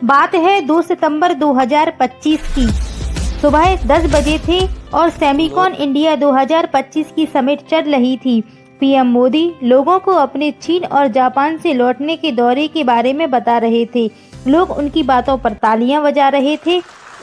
बात है 2 सितंबर 2025 की। सुबह 10 बजे थे और सेमिकॉन इंडिया 2025 की समिट चल रही थी। पीएम मोदी लोगों को अपने चीन और जापान से लौटने के दौरे के बारे में बता रहे थे। लोग उनकी बातों पर तालियां बजा रहे थे।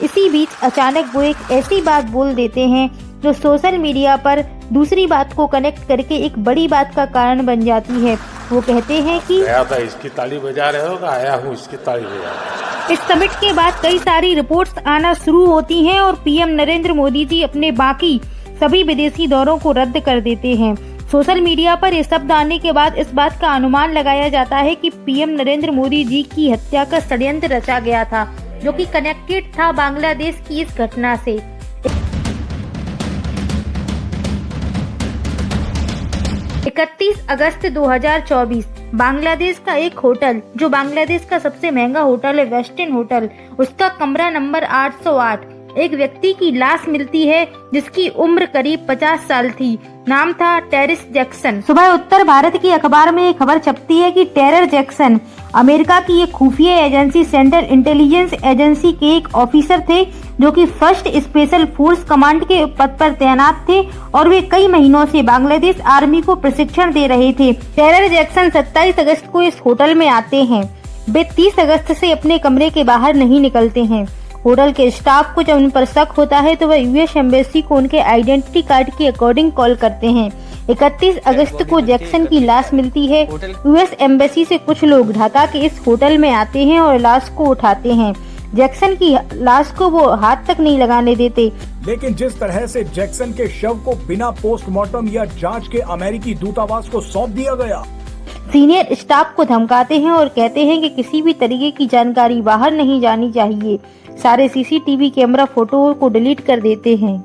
इसी बीच अचानक वो एक ऐसी बात बोल देते हैं जो सोशल मीडिया पर दूसरी बात को कनेक्ट करके एक बड़ी बात का कारण बन जाती है। वो कहते हैं कि आया था इसकी ताली बजा रहे हो, आया हूँ इसकी ताली बजा रहे। इस समिट के बाद कई सारी रिपोर्ट्स आना शुरू होती हैं और पीएम नरेंद्र मोदी जी अपने बाकी सभी विदेशी दौरों को रद्द कर देते हैं। सोशल मीडिया पर ये शब्द आने के बाद इस बात का अनुमान लगाया जाता है कि पीएम नरेंद्र मोदी जी की हत्या का षड्यंत्र रचा गया था, जो कि कनेक्टेड था बांग्लादेश की इस घटना से। 31 अगस्त 2024 बांग्लादेश का एक होटल, जो बांग्लादेश का सबसे महंगा होटल है वेस्टर्न होटल, उसका कमरा नंबर 808, एक व्यक्ति की लाश मिलती है जिसकी उम्र करीब 50 साल थी। नाम था टेरिस जैक्सन। सुबह उत्तर भारत की अखबार में एक खबर छपती है कि टेरर जैक्सन अमेरिका की एक खुफिया एजेंसी सेंट्रल इंटेलिजेंस एजेंसी के एक ऑफिसर थे, जो कि फर्स्ट स्पेशल फोर्स कमांड के पद पर तैनात थे और वे कई महीनों से बांग्लादेश आर्मी को प्रशिक्षण दे रहे थे। टेरर जैक्सन 27 अगस्त को इस होटल में आते हैं। वे 30 अगस्त से अपने कमरे के बाहर नहीं निकलते हैं। होटल के स्टाफ को जब उन पर शक होता है तो वह यूएस एम्बेसी को उनके आइडेंटिटी कार्ड के अकॉर्डिंग कॉल करते हैं। 31 अगस्त को जैक्सन की लाश मिलती है। यूएस एम्बेसी से कुछ लोग ढाका के इस होटल में आते हैं और लाश को उठाते हैं। जैक्सन की लाश को वो हाथ तक नहीं लगाने देते। लेकिन जिस तरह से जैक्सन के शव को बिना पोस्टमार्टम या जांच के अमेरिकी दूतावास को सौंप दिया गया, सीनियर स्टाफ को धमकाते हैं और कहते हैं कि किसी भी तरीके की जानकारी बाहर नहीं जानी चाहिए। सारे सीसीटीवी कैमरा फोटो को डिलीट कर देते हैं।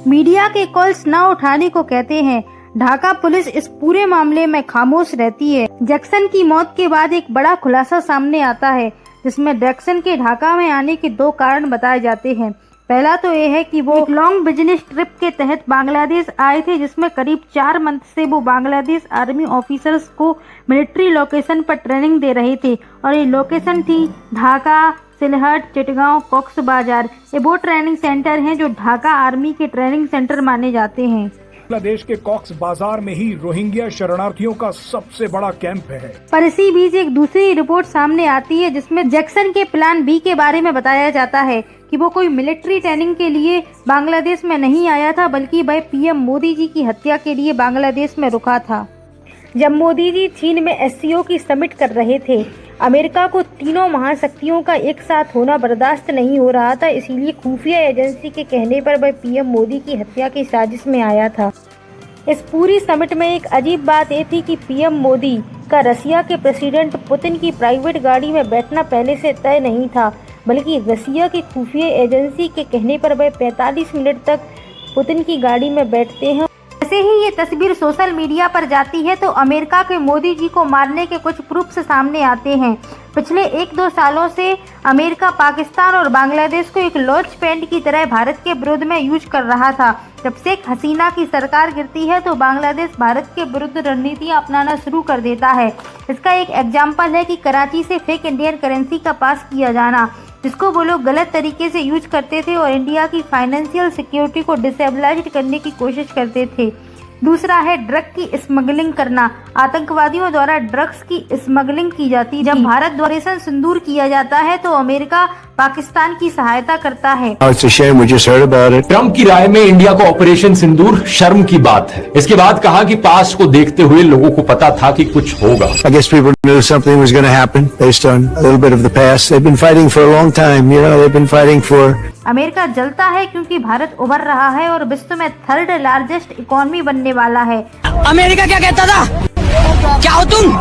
मीडिया के कॉल्स न उठाने को कहते हैं। ढाका पुलिस इस पूरे मामले में खामोश रहती है। जैक्सन की मौत के बाद एक बड़ा खुलासा सामने आता है, जिसमें जैक्सन के ढाका में आने के 2 कारण बताए जाते हैं। पहला तो ये है कि वो एक लॉन्ग बिजनेस ट्रिप के तहत बांग्लादेश आए थे, जिसमें करीब 4 मंथ से वो बांग्लादेश आर्मी ऑफिसर्स को मिलिट्री लोकेशन पर ट्रेनिंग दे रहे थे और ये लोकेशन थी ढाका, सिलहट, चिटगांव, कॉक्स बाजार। ये वो ट्रेनिंग सेंटर हैं जो ढाका आर्मी के ट्रेनिंग सेंटर माने जाते हैं। बांग्लादेश के कॉक्स बाजार में ही रोहिंग्या शरणार्थियों का सबसे बड़ा कैंप है। पर इसी बीच एक दूसरी रिपोर्ट सामने आती है, जिसमें जैक्सन के प्लान बी के बारे में बताया जाता है कि वो कोई मिलिट्री ट्रेनिंग के लिए बांग्लादेश में नहीं आया था, बल्कि वह पीएम मोदी जी की हत्या के लिए बांग्लादेश में रुका था। जब मोदी जी चीन में एससीओ की समिट कर रहे थे, अमेरिका को तीनों महाशक्तियों का एक साथ होना बर्दाश्त नहीं हो रहा था, इसीलिए खुफिया एजेंसी के कहने पर वह पीएम मोदी की हत्या की साजिश में आया था। इस पूरी समिट में एक अजीब बात ये थी कि पीएम मोदी का रसिया के प्रेसिडेंट पुतिन की प्राइवेट गाड़ी में बैठना पहले से तय नहीं था, बल्कि रसिया की खुफिया एजेंसी के कहने पर वह 45 मिनट तक पुतिन की गाड़ी में बैठते हैं। जैसे ही ये तस्वीर सोशल मीडिया पर जाती है तो अमेरिका के मोदी जी को मारने के कुछ प्रूफ्स सामने आते हैं। पिछले 1-2 सालों से अमेरिका पाकिस्तान और बांग्लादेश को एक लॉन्च पैड की तरह भारत के विरुद्ध में यूज कर रहा था। जब शेख हसीना की सरकार गिरती है तो बांग्लादेश भारत के विरुद्ध रणनीतियां अपनाना शुरू कर देता है। इसका एक एग्जाम्पल है कि कराची से फेक इंडियन करेंसी का पास किया जाना, जिसको वो लोग गलत तरीके से यूज करते थे और इंडिया की फाइनेंशियल सिक्योरिटी को डिस्टेबलाइज करने की कोशिश करते थे। दूसरा है ड्रग की स्मगलिंग करना। आतंकवादियों द्वारा ड्रग्स की स्मगलिंग की जाती है। जब भारत द्वारा ऑपरेशन सिंदूर किया जाता है तो अमेरिका पाकिस्तान की सहायता करता है। ट्रम्प की राय में इंडिया को ऑपरेशन सिंदूर शर्म की बात है। इसके बाद कहा कि पास्ट को देखते हुए लोगों को पता था कि कुछ होगा। I guess people knew something was going to happen based on a little bit of the past. They've been fighting for a long time. You know, they've been fighting for. America जलता है क्योंकि भारत उभर रहा है और विश्व में 3rd largest economy बनने वाला है। अमेरिका क्या कहता था? क्या हो तुम?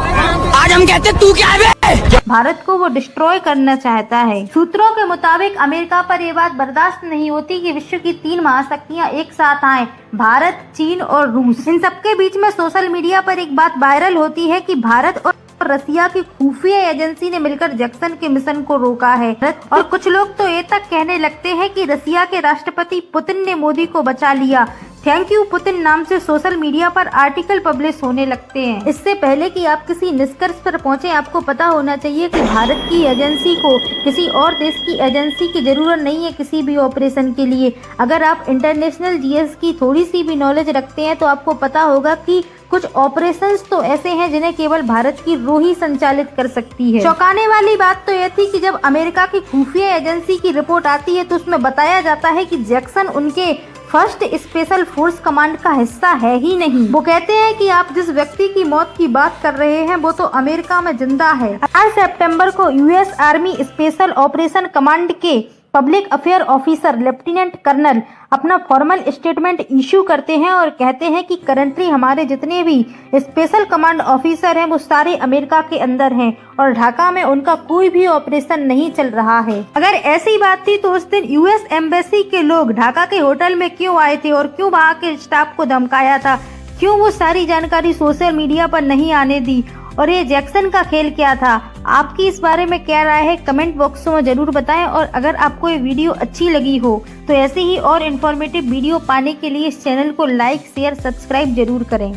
आज हम कहते तू क्या है बे? भारत को वो डिस्ट्रॉय करना चाहता है। सूत्रों के मुताबिक अमेरिका पर ये बात बर्दाश्त नहीं होती कि विश्व की 3 महाशक्तियां एक साथ आए, भारत, चीन और रूस। इन सबके बीच में सोशल मीडिया पर एक बात वायरल होती है कि भारत और रसिया की खुफिया एजेंसी ने मिलकर जैक्सन के मिशन को रोका है। और कुछ लोग तो ये तक कहने लगते हैं कि रसिया के राष्ट्रपति पुतिन ने मोदी को बचा लिया। थैंक यू पुतिन नाम से सोशल मीडिया पर आर्टिकल पब्लिश होने लगते हैं। इससे पहले कि आप किसी निष्कर्ष पर पहुंचे, आपको पता होना चाहिए कि भारत की एजेंसी को किसी और देश की एजेंसी की जरूरत नहीं है किसी भी ऑपरेशन के लिए। अगर आप इंटरनेशनल जीएस की थोड़ी सी भी नॉलेज रखते हैं तो आपको पता होगा कि कुछ ऑपरेशंस तो ऐसे हैं जिन्हें केवल भारत की रो ही संचालित कर सकती है। चौंकाने वाली बात तो यह थी कि जब अमेरिका की खुफिया एजेंसी की रिपोर्ट आती है तो उसमें बताया जाता है कि जैक्सन उनके फर्स्ट स्पेशल फोर्स कमांड का हिस्सा है ही नहीं। वो कहते हैं कि आप जिस व्यक्ति की मौत की बात कर रहे हैं वो तो अमेरिका में जिंदा है। 8 सितंबर को US army special operation command के public affair officer lieutenant colonel अपना फॉर्मल स्टेटमेंट इशू करते हैं और कहते हैं कि करंटली हमारे जितने भी स्पेशल कमांड ऑफिसर हैं वो सारे अमेरिका के अंदर हैं और ढाका में उनका कोई भी ऑपरेशन नहीं चल रहा है। अगर ऐसी बात थी तो उस दिन यूएस एम्बेसी के लोग ढाका के होटल में क्यों आए थे और क्यों वहाँ के स्टाफ को धमकाया था, क्यों वो सारी जानकारी सोशल मीडिया पर नहीं आने दी, और ये जैक्सन का खेल क्या था? आपकी इस बारे में क्या राय है कमेंट बॉक्स में जरूर बताएं। और अगर आपको ये वीडियो अच्छी लगी हो तो ऐसे ही और इन्फॉर्मेटिव वीडियो पाने के लिए इस चैनल को लाइक शेयर सब्सक्राइब जरूर करें।